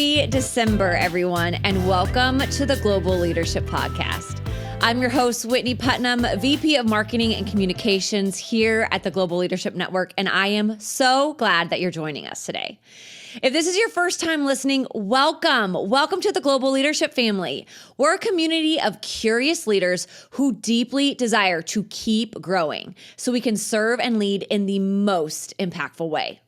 Happy December, everyone, and welcome to the Global Leadership Podcast. I'm your host, Whitney Putnam, VP of Marketing and Communications here at the Global Leadership Network, and I am so glad that you're joining us today. If this is your first time listening, welcome. Welcome to the Global Leadership family. We're a community of curious leaders who deeply desire to keep growing so we can serve and lead in the most impactful way.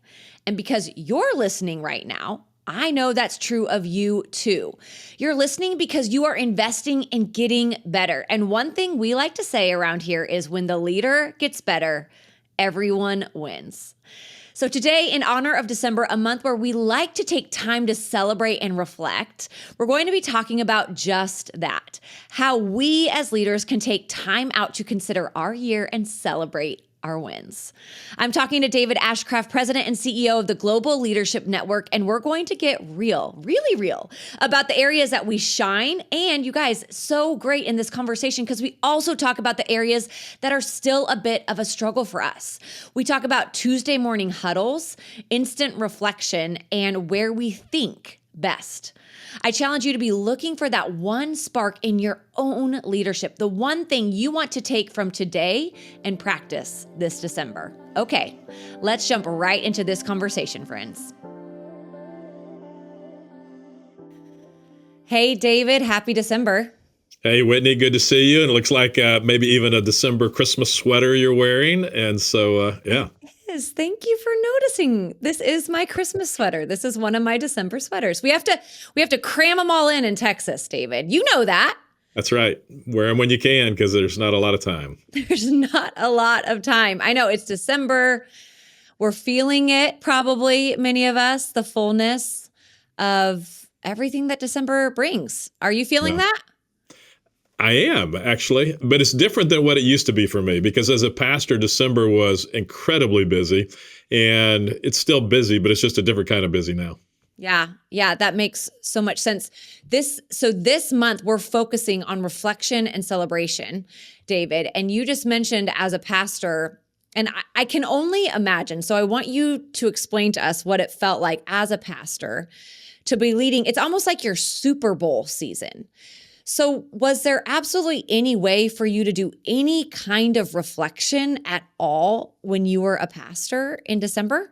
And because you're listening right now, I know that's true of you too. You're listening because you are investing in getting better. And one thing we like to say around here is when the leader gets better, everyone wins. So today, in honor of December, a month where we like to take time to celebrate and reflect, we're going to be talking about just that, how we as leaders can take time out to consider our year and celebrate our wins. I'm talking to David Ashcraft, President and CEO of the Global Leadership Network, and we're going to get real, really real about the areas that we shine. And you guys, so great in this conversation because we also talk about the areas that are still a bit of a struggle for us. We talk about Tuesday morning huddles, instant reflection, and where we think best. I challenge you to be looking for that one spark in your own leadership, the one thing you want to take from today and practice this December. Okay, let's jump right into this conversation, friends. Hey, David, happy December. Hey, Whitney, good to see you. And it looks like maybe even a December Christmas sweater you're wearing. And so, yeah. Thank you for noticing. This is my Christmas sweater. This is one of my December sweaters. We have to cram them all in Texas, David. You know that. That's right. Wear them when you can because there's not a lot of time. There's not a lot of time. I know it's December. We're feeling it, probably many of us, the fullness of everything that December brings. Are you feeling that? I am, actually, but it's different than what it used to be for me because as a pastor, December was incredibly busy and it's still busy, but it's just a different kind of busy now. Yeah, that makes so much sense. This month, we're focusing on reflection and celebration, David, and you just mentioned as a pastor, and I can only imagine, so I want you to explain to us what it felt like as a pastor to be leading. It's almost like your Super Bowl season. So was there absolutely any way for you to do any kind of reflection at all when you were a pastor in December?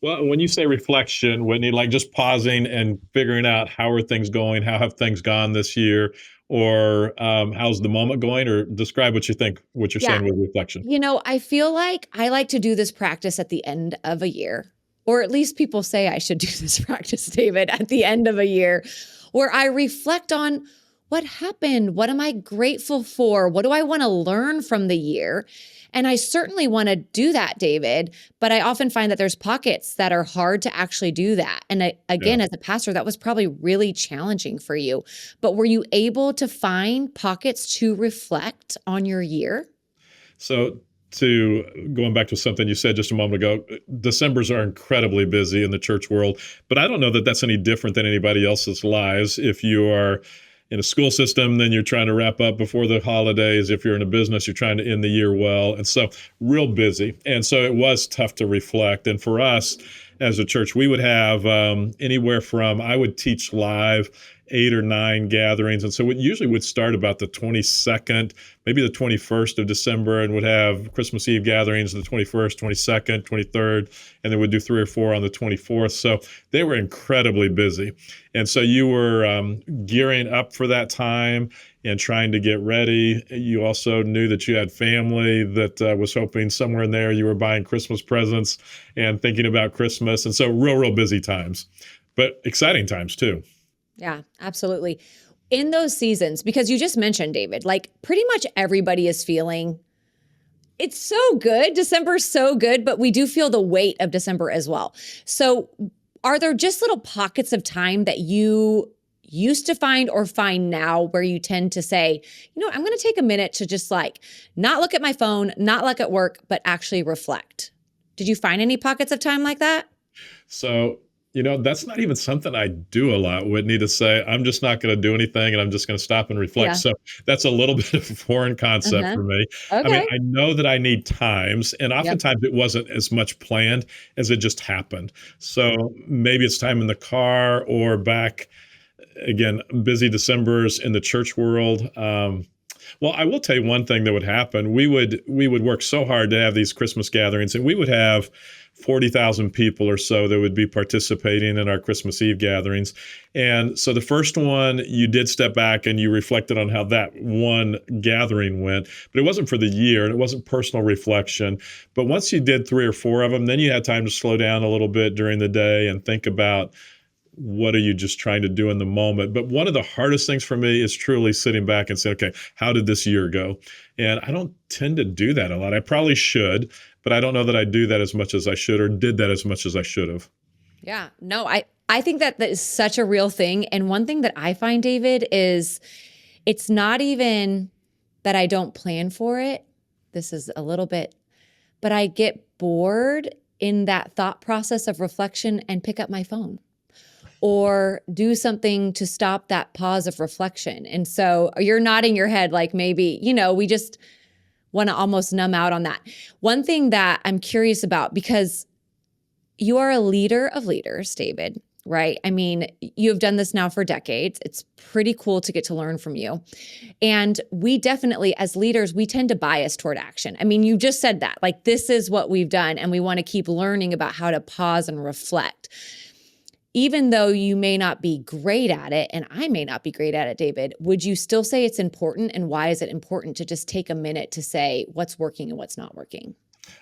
Well, when you say reflection, Whitney, like just pausing and figuring out how are things going, how have things gone this year, or how's the moment going, or describe what you think, what you're saying with reflection. You know, I feel like I like to do this practice at the end of a year, or at least people say I should do this practice, David, at the end of a year, where I reflect on what happened? What am I grateful for? What do I want to learn from the year? And I certainly want to do that, David, but I often find that there's pockets that are hard to actually do that. And as a pastor, that was probably really challenging for you. But were you able to find pockets to reflect on your year? So going back to something you said just a moment ago, Decembers are incredibly busy in the church world, but I don't know that that's any different than anybody else's lives. If you are in a school system, then you're trying to wrap up before the holidays. If you're in a business, you're trying to end the year well. And so real busy. And so it was tough to reflect. And for us as a church, we would have anywhere from, I would teach live 8 or 9 gatherings. And so it usually would start about the 22nd, maybe the 21st of December, and would have Christmas Eve gatherings the 21st, 22nd, 23rd, and then we'd do 3 or 4 on the 24th. So they were incredibly busy. And so you were gearing up for that time and trying to get ready. You also knew that you had family that was hoping somewhere in there you were buying Christmas presents and thinking about Christmas. And so real busy times, but exciting times too. Yeah, absolutely. In those seasons, because you just mentioned, David, like pretty much everybody is feeling it's so good. December's so good, but we do feel the weight of December as well. So are there just little pockets of time that you used to find or find now where you tend to say, I'm going to take a minute to just like not look at my phone, not look at work, but actually reflect? Did you find any pockets of time like that? So That's not even something I do a lot, Whitney, to say, I'm just not going to do anything and I'm just going to stop and reflect. Yeah. So that's a little bit of a foreign concept Uh-huh. for me. I mean, Okay. I know that I need times, and Yep. oftentimes it wasn't as much planned as it just happened. So maybe it's time in the car or back again, busy Decembers in the church world. Well, I will tell you one thing that would happen. We would work so hard to have these Christmas gatherings, and we would have 40,000 people or so that would be participating in our Christmas Eve gatherings. And so the first one, you did step back and you reflected on how that one gathering went, but it wasn't for the year and it wasn't personal reflection. But once you did 3 or 4 of them, then you had time to slow down a little bit during the day and think about what are you just trying to do in the moment. But one of the hardest things for me is truly sitting back and saying, okay, how did this year go? And I don't tend to do that a lot. I probably should, but I don't know that I do that as much as I should or did that as much as I should have. Yeah. No, I think that is such a real thing. And one thing that I find, David, is it's not even that I don't plan for it. This is a little bit, but I get bored in that thought process of reflection and pick up my phone or do something to stop that pause of reflection. And so you're nodding your head like maybe, we just want to almost numb out on that. One thing that I'm curious about, because you are a leader of leaders, David, right? I mean, you have done this now for decades. It's pretty cool to get to learn from you. And we definitely, as leaders, we tend to bias toward action. I mean, you just said that, like, this is what we've done, and we want to keep learning about how to pause and reflect. Even though you may not be great at it, and I may not be great at it, David, would you still say it's important? And why is it important to just take a minute to say what's working and what's not working?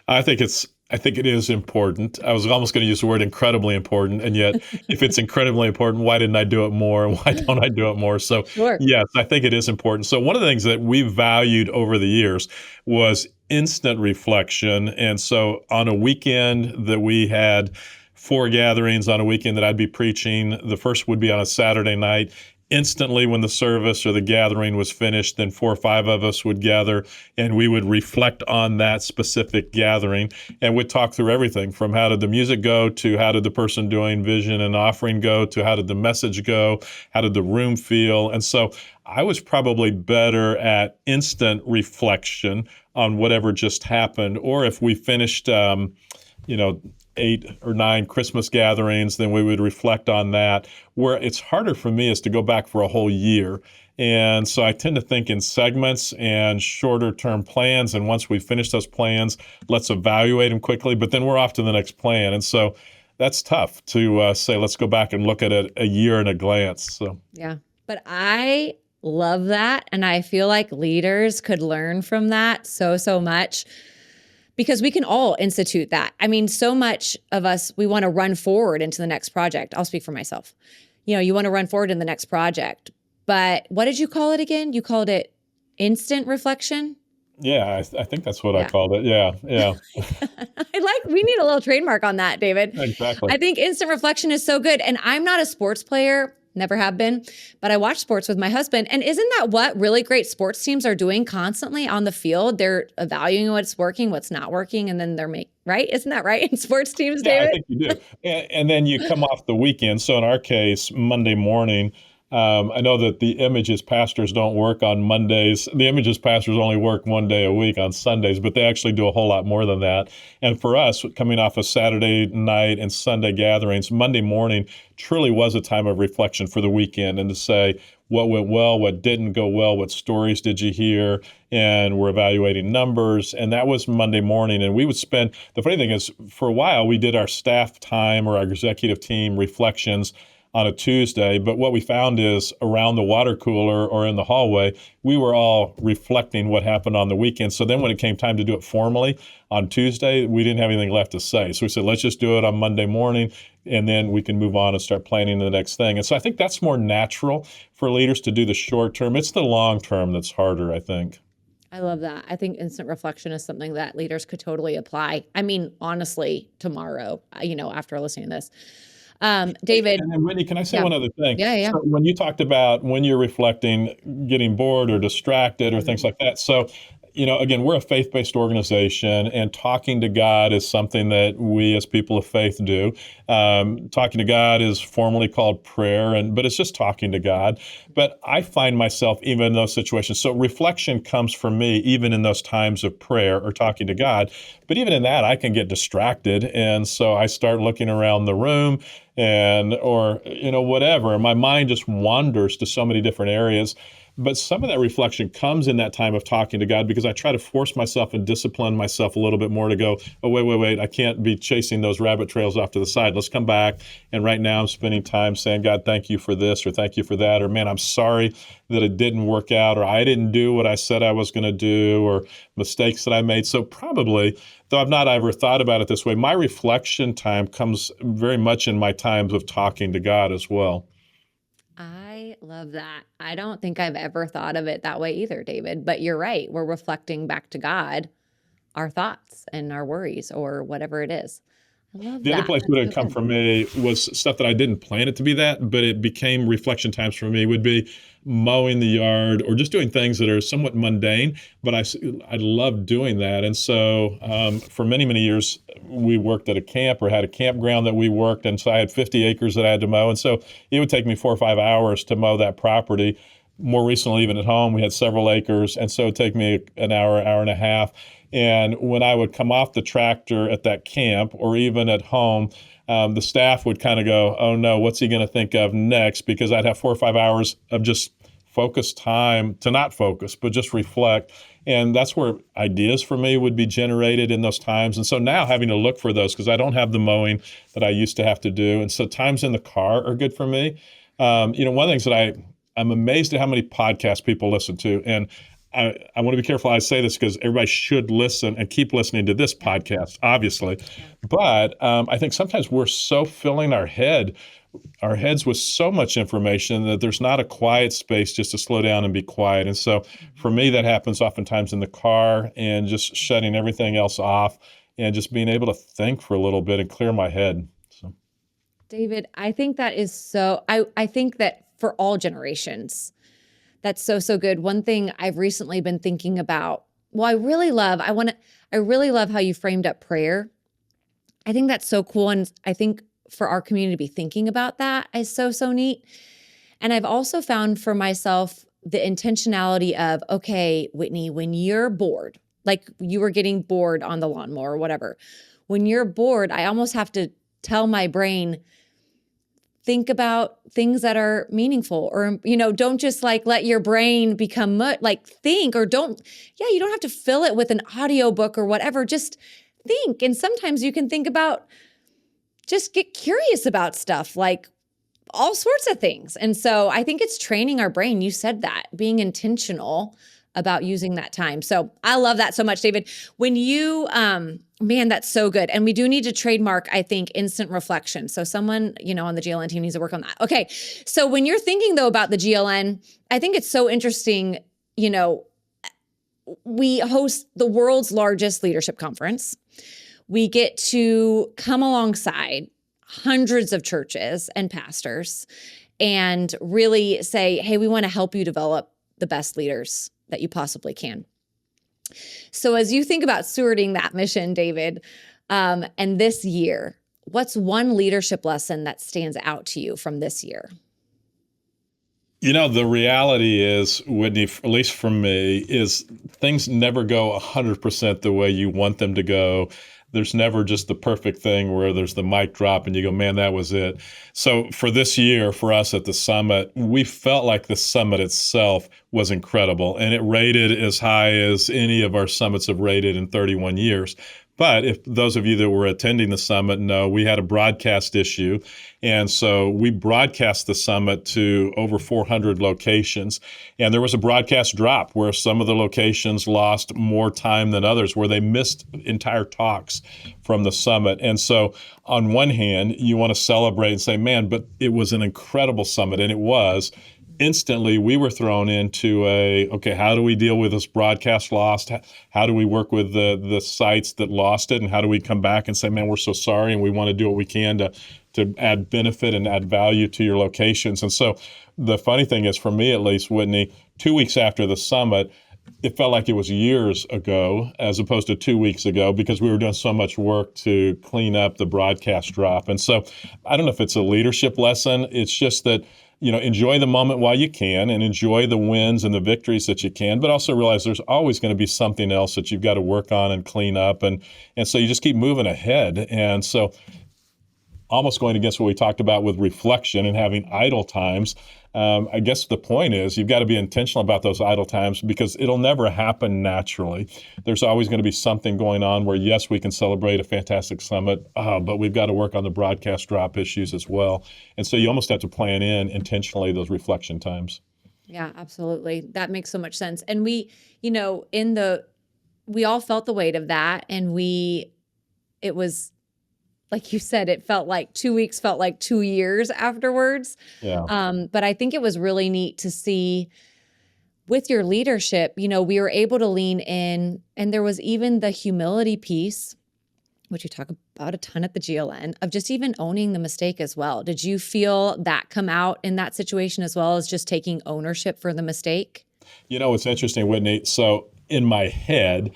I think it is important. I was almost going to use the word incredibly important. And yet, if it's incredibly important, why didn't I do it more? And why don't I do it more? So, Sure. yes, I think it is important. So, one of the things that we valued over the years was instant reflection. And so, on a weekend that we had 4 gatherings on a weekend that I'd be preaching, the first would be on a Saturday night. Instantly, when the service or the gathering was finished, then 4 or 5 of us would gather and we would reflect on that specific gathering and we'd talk through everything from how did the music go to how did the person doing vision and offering go to how did the message go, how did the room feel. And so I was probably better at instant reflection on whatever just happened. Or if we finished, 8 or 9 Christmas gatherings, then we would reflect on that. Where it's harder for me is to go back for a whole year. And so I tend to think in segments and shorter term plans. And once we finish those plans, let's evaluate them quickly, but then we're off to the next plan. And so that's tough to say, let's go back and look at it a year in a glance. So Yeah. But I love that. And I feel like leaders could learn from that so much. Because we can all institute that. I mean, so much of us, we want to run forward into the next project. I'll speak for myself. You want to run forward in the next project. But what did you call it again? You called it instant reflection? yeah, I think that's what I Yeah. called it. Yeah, yeah, We need a little trademark on that, David. exactly. I think instant reflection is so good. And I'm not a sports player, never have been, but I watch sports with my husband. And isn't that what really great sports teams are doing constantly on the field? They're evaluating what's working, what's not working, and then right? Isn't that right in sports teams, Yeah, I David? think you do. And then you come off the weekend. So in our case, Monday morning, I know that the Images pastors don't work on Mondays. The Images pastors only work one day a week on Sundays, but they actually do a whole lot more than that. And for us, coming off of Saturday night and Sunday gatherings, Monday morning truly was a time of reflection for the weekend and to say, what went well, what didn't go well, what stories did you hear, and we're evaluating numbers. And that was Monday morning. And we would spend, the funny thing is, for a while, we did our staff time or our executive team reflections on a Tuesday. But what we found is around the water cooler or in the hallway, we were all reflecting what happened on the weekend. So then when it came time to do it formally on Tuesday, we didn't have anything left to say. So we said, let's just do it on Monday morning, and then we can move on and start planning the next thing. And so I think that's more natural for leaders to do the short term. It's the long term that's harder, I think. I love that. I think instant reflection is something that leaders could totally apply. I mean, honestly, tomorrow, after listening to this. David. And then, Whitney, can I say Yeah. one other thing? Yeah. So when you talked about when you're reflecting, getting bored or distracted or things Mhm. like that. So again, we're a faith-based organization, and talking to God is something that we as people of faith do. Talking to God is formally called prayer, but it's just talking to God. But I find myself even in those situations. So reflection comes for me even in those times of prayer or talking to God. But even in that, I can get distracted, and so I start looking around the room or whatever. My mind just wanders to so many different areas. But some of that reflection comes in that time of talking to God, because I try to force myself and discipline myself a little bit more to go, oh, wait, I can't be chasing those rabbit trails off to the side. Let's come back. And right now I'm spending time saying, God, thank you for this, or thank you for that, or man, I'm sorry that it didn't work out, or I didn't do what I said I was going to do, or mistakes that I made. So probably, though I've not ever thought about it this way, my reflection time comes very much in my times of talking to God as well. I love that. I don't think I've ever thought of it that way either, David, but you're right. We're reflecting back to God our thoughts and our worries or whatever it is. I love The other that. place That's that so had come good. from me was stuff that I didn't plan it to be that, but it became reflection times for me, would be mowing the yard or just doing things that are somewhat mundane, but I love doing that. And so for many, many years, we worked at a camp or had a campground that we worked. And so I had 50 acres that I had to mow. And so it would take me 4 or 5 hours to mow that property. More recently, even at home, we had several acres. And so it'd take me an hour, hour and a half. And when I would come off the tractor at that camp or even at home, the staff would kind of go, oh no, what's he going to think of next? Because I'd have 4 or 5 hours of just focused time to not focus, but just reflect. And that's where ideas for me would be generated in those times. And so now having to look for those, because I don't have the mowing that I used to have to do. And so times in the car are good for me. One of the things that I'm amazed at how many podcasts people listen to. And I want to be careful I say this, because everybody should listen and keep listening to this podcast, obviously. Yeah. But I think sometimes we're so filling our heads with so much information that there's not a quiet space just to slow down and be quiet. And so for me, that happens oftentimes in the car, and just shutting everything else off and just being able to think for a little bit and clear my head. So, David, I think that is I think that for all generations, that's so, so good. One thing I've recently been thinking about, well, I really love how you framed up prayer. I think that's so cool. And I think for our community to be thinking about that is so, so neat. And I've also found for myself the intentionality of, okay, Whitney, when you're bored, like you were getting bored on the lawnmower or whatever, when you're bored, I almost have to tell my brain, think about things that are meaningful, or, don't just like let your brain become think, or you don't have to fill it with an audiobook or whatever. Just think. And sometimes you can think about, just get curious about stuff, like all sorts of things. And so I think it's training our brain. You said that, being intentional about using that time. So I love that so much, David. When you, man, that's so good. And we do need to trademark, I think, instant reflection. So someone, on the GLN team needs to work on that. Okay. So when you're thinking though about the GLN, I think it's so interesting, we host the world's largest leadership conference. We get to come alongside hundreds of churches and pastors and really say, hey, we want to help you develop the best leaders that you possibly can. So as you think about stewarding that mission, David, and this year, what's one leadership lesson that stands out to you from this year? The reality is, Whitney, at least for me, is things never go 100% the way you want them to go. There's never just the perfect thing where there's the mic drop and you go, man, that was it. So for this year, for us at the summit, we felt like the summit itself was incredible, and it rated as high as any of our summits have rated in 31 years. But if those of you that were attending the summit know, we had a broadcast issue. And so we broadcast the summit to over 400 locations. And there was a broadcast drop where some of the locations lost more time than others, where they missed entire talks from the summit. And so on one hand, you want to celebrate and say, man, but it was an incredible summit. And it was. Instantly, we were thrown into okay, how do we deal with this broadcast lost? How do we work with the sites that lost it? And how do we come back and say, man, we're so sorry, and we want to do what we can to add benefit and add value to your locations? And so the funny thing is, for me at least, Whitney, 2 weeks after the summit, it felt like it was years ago as opposed to 2 weeks ago because we were doing so much work to clean up the broadcast drop. And so I don't know if it's a leadership lesson. It's just that, enjoy the moment while you can and enjoy the wins and the victories that you can, but also realize there's always going to be something else that you've got to work on and clean up. And so you just keep moving ahead. And so almost going against what we talked about with reflection and having idle times. I guess the point is you've got to be intentional about those idle times because it'll never happen naturally. There's always going to be something going on where, yes, we can celebrate a fantastic summit, but we've got to work on the broadcast drop issues as well. And so you almost have to plan in intentionally those reflection times. Yeah, absolutely. That makes so much sense. And we, we all felt the weight of that. And it was, like you said, it felt like 2 weeks felt like 2 years afterwards. Yeah. But I think it was really neat to see with your leadership, we were able to lean in, and there was even the humility piece, which we talk about a ton at the GLN, of just even owning the mistake as well. Did you feel that come out in that situation as well as just taking ownership for the mistake? It's interesting, Whitney. So in my head,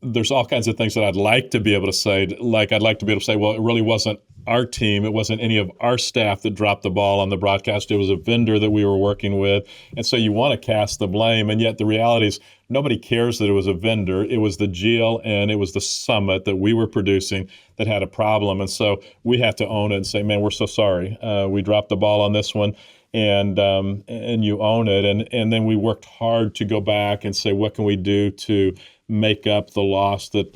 there's all kinds of things that I'd like to be able to say. Like I'd like to be able to say, well, it really wasn't our team. It wasn't any of our staff that dropped the ball on the broadcast. It was a vendor that we were working with. And so you want to cast the blame. And yet the reality is nobody cares that it was a vendor. It was the GL and it was the summit that we were producing that had a problem. And so we have to own it and say, man, we're so sorry. We dropped the ball on this one. And you own it. And then we worked hard to go back and say, what can we do to make up the loss that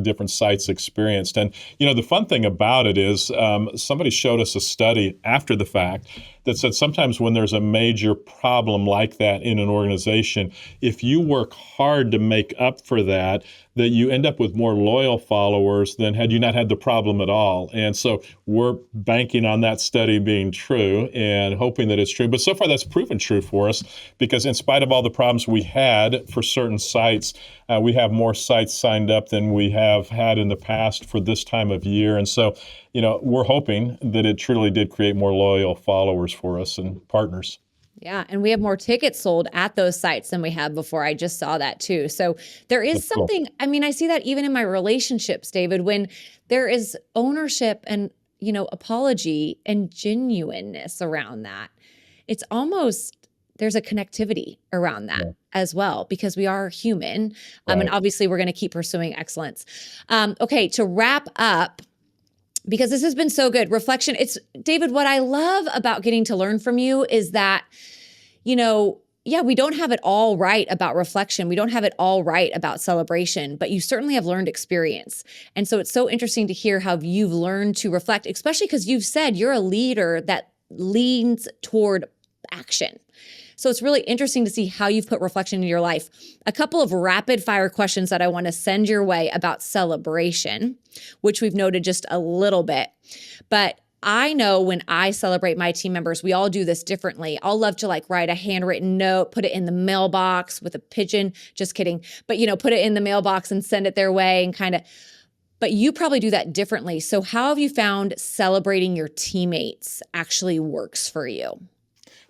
different sites experienced? And, the fun thing about it is somebody showed us a study after the fact that said sometimes when there's a major problem like that in an organization, if you work hard to make up for that you end up with more loyal followers than had you not had the problem at all. And so we're banking on that study being true and hoping that it's true. But so far that's proven true for us because in spite of all the problems we had for certain sites, we have more sites signed up than we have had in the past for this time of year. And so, we're hoping that it truly did create more loyal followers for us and partners. Yeah. And we have more tickets sold at those sites than we had before. I just saw that too. So there is something, cool. I mean, I see that even in my relationships, David, when there is ownership and, apology and genuineness around that, it's almost, there's a connectivity around that as well, because we are human. Right. And obviously we're going to keep pursuing excellence. Okay. To wrap up, because this has been so good. Reflection. It's David, what I love about getting to learn from you is that, we don't have it all right about reflection. We don't have it all right about celebration, but you certainly have learned experience. And so it's so interesting to hear how you've learned to reflect, especially because you've said you're a leader that leans toward action. So it's really interesting to see how you've put reflection in your life. A couple of rapid fire questions that I want to send your way about celebration, which we've noted just a little bit. But I know when I celebrate my team members, we all do this differently. I'll love to write a handwritten note, put it in the mailbox with a pigeon. Just kidding. But, put it in the mailbox and send it their way and but you probably do that differently. So how have you found celebrating your teammates actually works for you?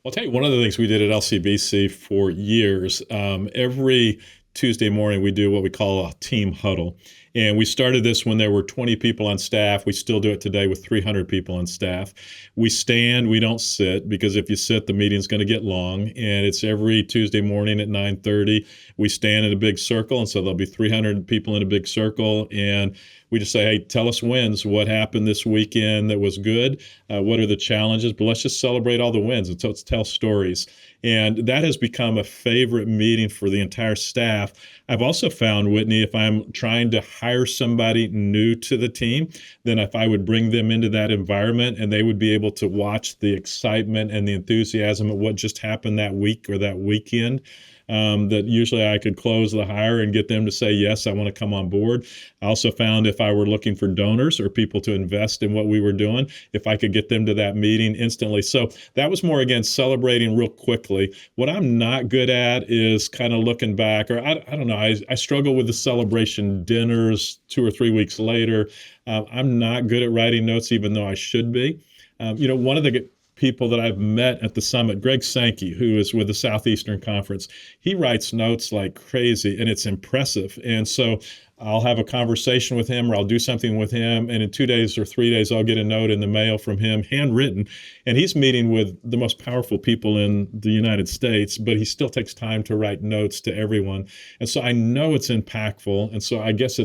I'll tell you, one of the things we did at LCBC for years, every Tuesday morning, we do what we call a team huddle. And we started this when there were 20 people on staff. We still do it today with 300 people on staff. We stand, we don't sit, because if you sit, the meeting's going to get long. And it's every Tuesday morning at 9:30. We stand in a big circle. And so there'll be 300 people in a big circle. And we just say, hey, tell us wins. What happened this weekend that was good? What are the challenges? But let's just celebrate all the wins and let's tell stories. And that has become a favorite meeting for the entire staff. I've also found, Whitney, if I'm trying to hire somebody new to the team, then if I would bring them into that environment and they would be able to watch the excitement and the enthusiasm of what just happened that week or that weekend, that usually I could close the hire and get them to say, yes, I want to come on board. I also found if I were looking for donors or people to invest in what we were doing, if I could get them to that meeting instantly. So that was more, again, celebrating real quickly. What I'm not good at is kind of looking back, or I don't know, I struggle with the celebration dinners 2 or 3 weeks later. I'm not good at writing notes, even though I should be. One of the people that I've met at the summit. Greg Sankey, who is with the Southeastern Conference, he writes notes like crazy, and it's impressive. And so I'll have a conversation with him, or I'll do something with him, and in 2 days or 3 days, I'll get a note in the mail from him, handwritten, and he's meeting with the most powerful people in the United States, but he still takes time to write notes to everyone. And so I know it's impactful, and so I guess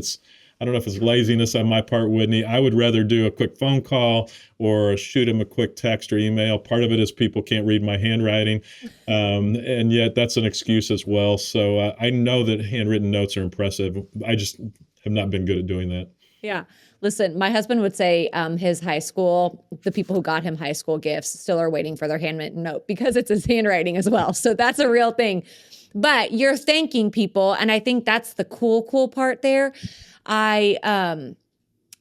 I don't know if it's laziness on my part, Whitney. I would rather do a quick phone call or shoot him a quick text or email. Part of it is people can't read my handwriting, and yet that's an excuse as well. So I know that handwritten notes are impressive. I just have not been good at doing that. Yeah. Listen, my husband would say his high school, the people who got him high school gifts still are waiting for their handwritten note because it's his handwriting as well. So that's a real thing. But you're thanking people, and I think that's the cool part there. I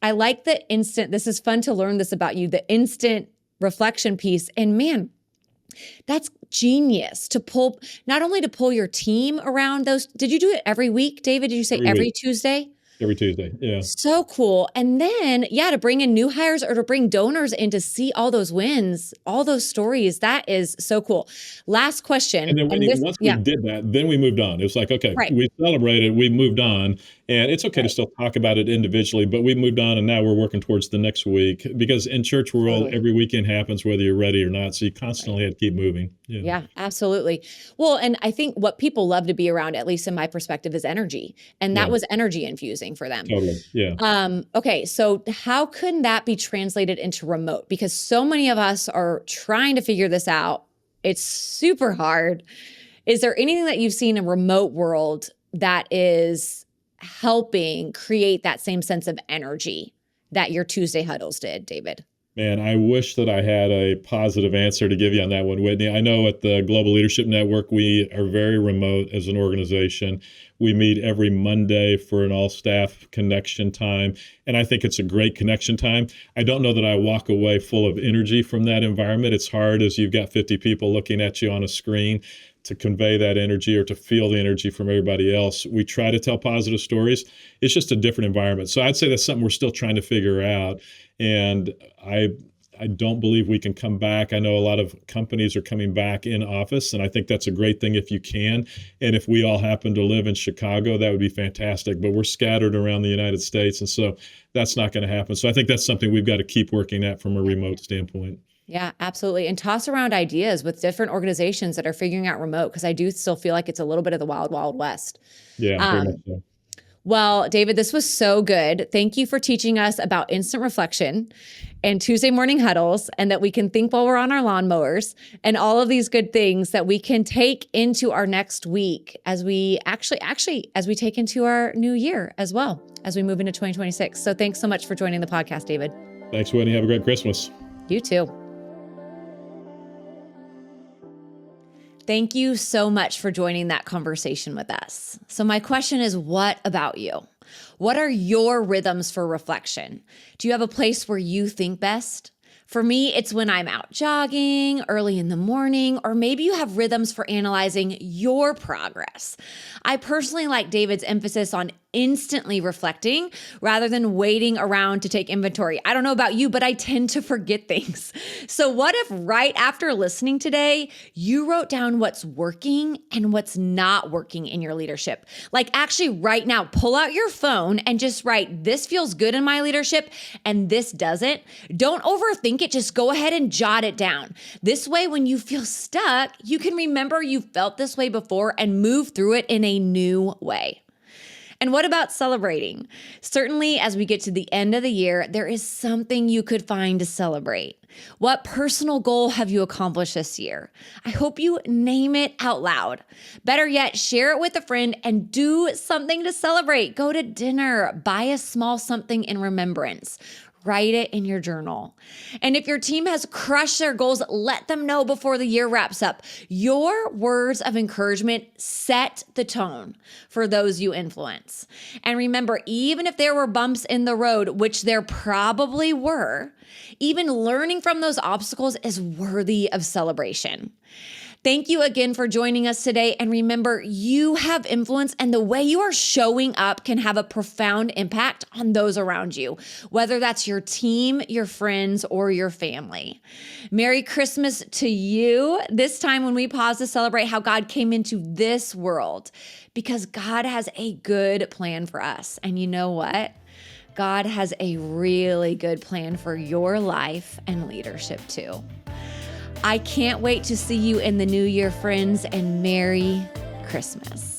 like the instant, this is fun to learn this about you, the instant reflection piece. And man, that's genius to pull, not only to pull your team around those. Did you do it every week, David? Did you say every Tuesday? Every Tuesday, yeah. So cool. And then, to bring in new hires or to bring donors in to see all those wins, all those stories, that is so cool. Last question. And then once we did that, then we moved on. It was like, okay, we celebrated, we moved on, and it's okay to still talk about it individually, but we moved on, and now we're working towards the next week, because in church world, every weekend happens whether you're ready or not, so you constantly have to keep moving. Yeah, absolutely. Well, and I think what people love to be around, at least in my perspective, is energy, and that was energy infusing for them. Totally, yeah. Okay, so how can that be translated into remote? Because so many of us are trying to figure this out. It's super hard. Is there anything that you've seen in remote world that is helping create that same sense of energy that your Tuesday huddles did, David? Man, I wish that I had a positive answer to give you on that one, Whitney. I know at the Global Leadership Network, we are very remote as an organization. We meet every Monday for an all-staff connection time, and I think it's a great connection time. I don't know that I walk away full of energy from that environment. It's hard as you've got 50 people looking at you on a screen to convey that energy or to feel the energy from everybody else. We try to tell positive stories. It's just a different environment. So I'd say that's something we're still trying to figure out. And I don't believe we can come back. I know a lot of companies are coming back in office, and I think that's a great thing if you can. And if we all happen to live in Chicago, that would be fantastic. But we're scattered around the United States, and so that's not going to happen. So I think that's something we've got to keep working at from a remote standpoint. Yeah, absolutely. And toss around ideas with different organizations that are figuring out remote, because I do still feel like it's a little bit of the wild, wild west. Yeah, very much so. Well, David, this was so good. Thank you for teaching us about instant reflection and Tuesday morning huddles, and that we can think while we're on our lawnmowers, and all of these good things that we can take into our next week as we as we take into our new year as well, as we move into 2026. So thanks so much for joining the podcast, David. Thanks, Whitney. Have a great Christmas. You too. Thank you so much for joining that conversation with us. So my question is, what about you? What are your rhythms for reflection? Do you have a place where you think best? For me, it's when I'm out jogging early in the morning, or maybe you have rhythms for analyzing your progress. I personally like David's emphasis on instantly reflecting rather than waiting around to take inventory. I don't know about you, but I tend to forget things. So what if right after listening today, you wrote down what's working and what's not working in your leadership? Like actually right now, pull out your phone and just write, this feels good in my leadership and this doesn't. Don't overthink it. Just go ahead and jot it down. This way, when you feel stuck, you can remember you felt this way before and move through it in a new way. And what about celebrating? Certainly, as we get to the end of the year, there is something you could find to celebrate. What personal goal have you accomplished this year? I hope you name it out loud. Better yet, share it with a friend and do something to celebrate. Go to dinner, buy a small something in remembrance. Write it in your journal. And if your team has crushed their goals, let them know before the year wraps up. Your words of encouragement set the tone for those you influence. And remember, even if there were bumps in the road, which there probably were, even learning from those obstacles is worthy of celebration. Thank you again for joining us today. And remember, you have influence, and the way you are showing up can have a profound impact on those around you, whether that's your team, your friends, or your family. Merry Christmas to you this time when we pause to celebrate how God came into this world, because God has a good plan for us. And you know what? God has a really good plan for your life and leadership too. I can't wait to see you in the new year, friends, and Merry Christmas.